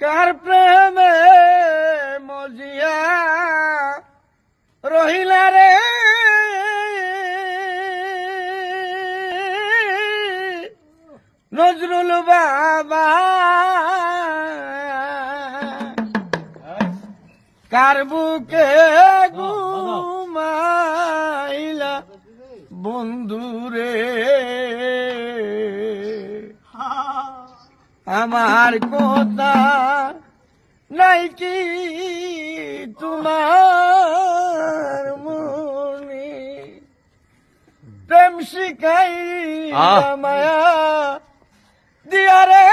কার প্রেমে মজিয়া রহিলা রে নজরুল বাবা, কার বুকে ঘুমাইলা বন্ধুরে, আমার কথা নাই কি তোমার মনে, প্রেম শিখাই মায়া দিয়া রে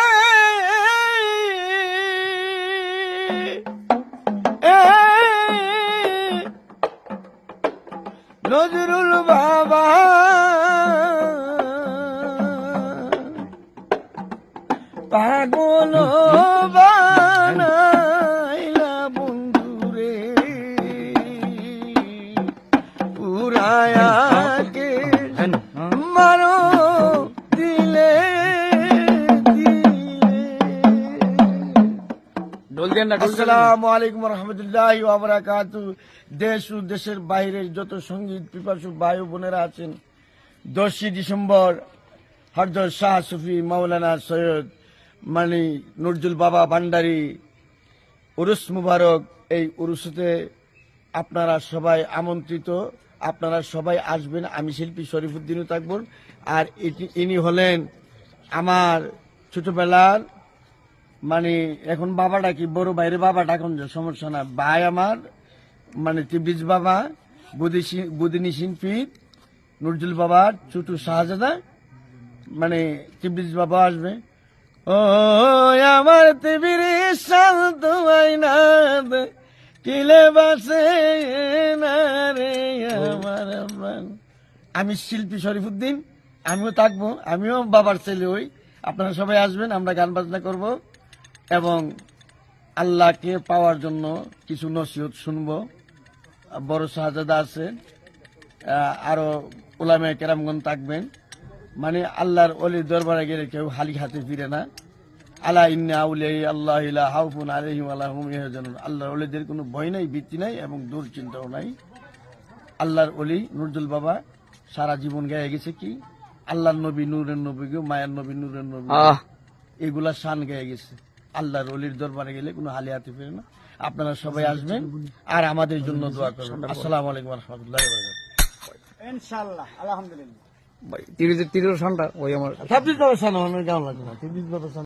নজরুল বাবা, পাগল বানাইলা বন্ধুরে, পুরায়াকে মারো দিলে আসসালামু আলাইকুম রহমতুল্লাহি ওয়া বারাকাতুহু। দেশ ও দেশের বাইরের যত সঙ্গীত পিপাসু ভাই বোনেরা আছেন, 10 ডিসেম্বর হযরত শাহ সুফি মাওলানা সৈয়দ মানে নজরুল বাবা ভান্ডারী উরুস মুবারক। এই উরুসে আপনারা সবাই আমন্ত্রিত, আপনারা সবাই আসবেন। আমি শিল্পী শরীফুদ্দিনও থাকব। আর ইনি হলেন আমার ছোটবেলার মানে এখন বাবা ডাকি, বড় বাইরে বাবা ডাকুন, সমস্যা না। ভাই আমার মানে তিব্রিজ বাবা, বুদিনী শিল্পী নজরুল বাবার ছোট শাহজাদা, মানে তিব্রিজ বাবা আসবে। ও আমার তিব্রিজ শান্ত আইনা কিলে বাসে না রে আমার। আমি শিল্পী শরীফুদ্দিন, আমিও থাকবো, আমিও বাবার ছেলে হই। আপনারা সবাই আসবেন, আমরা গান বাজনা করব এবং আল্লাহকে পাওয়ার জন্য কিছু নসিহত শুনবো। বড় শাহজাদা আছে, আরো উলামায়ে কেরামগণ থাকবেন। মানে আল্লাহর ওলির দরবারে গেলে কেউ খালি হাতে ফিরে না। আলা ইন্না আউলিয়া আল্লাহ লা খাউফুন আলাইহিম ওয়া লা হুম ইয়াহজানুন। আল্লাহর ওলিদের কোনো ভয় নাই, ভীতি নাই এবং দুশ্চিন্তাও নাই। আল্লাহর ওলি নজরুল বাবা সারা জীবন গায়ে গেছে কি আল্লাহর নবী নূরের নবী গো, মায়ের নবী নূরের নবী, এগুলা শান গায়ে গেছে। আল্লাহর ওলির দরবারে গেলে কোনো হালি হাতে ফিরে না। আপনারা সবাই আসবেন আর আমাদের জন্য দোয়া করবেন। আসসালামু আলাইকুম ওয়া রাহমাতুল্লাহি ওয়া বারাকাতুহু। ইনশাআল্লাহ, আলহামদুলিল্লাহ। ভাই 30 শানটা ওই আমার ছাব্বিশ বাবা শান কেমন লাগছে না? 30 বাবা শান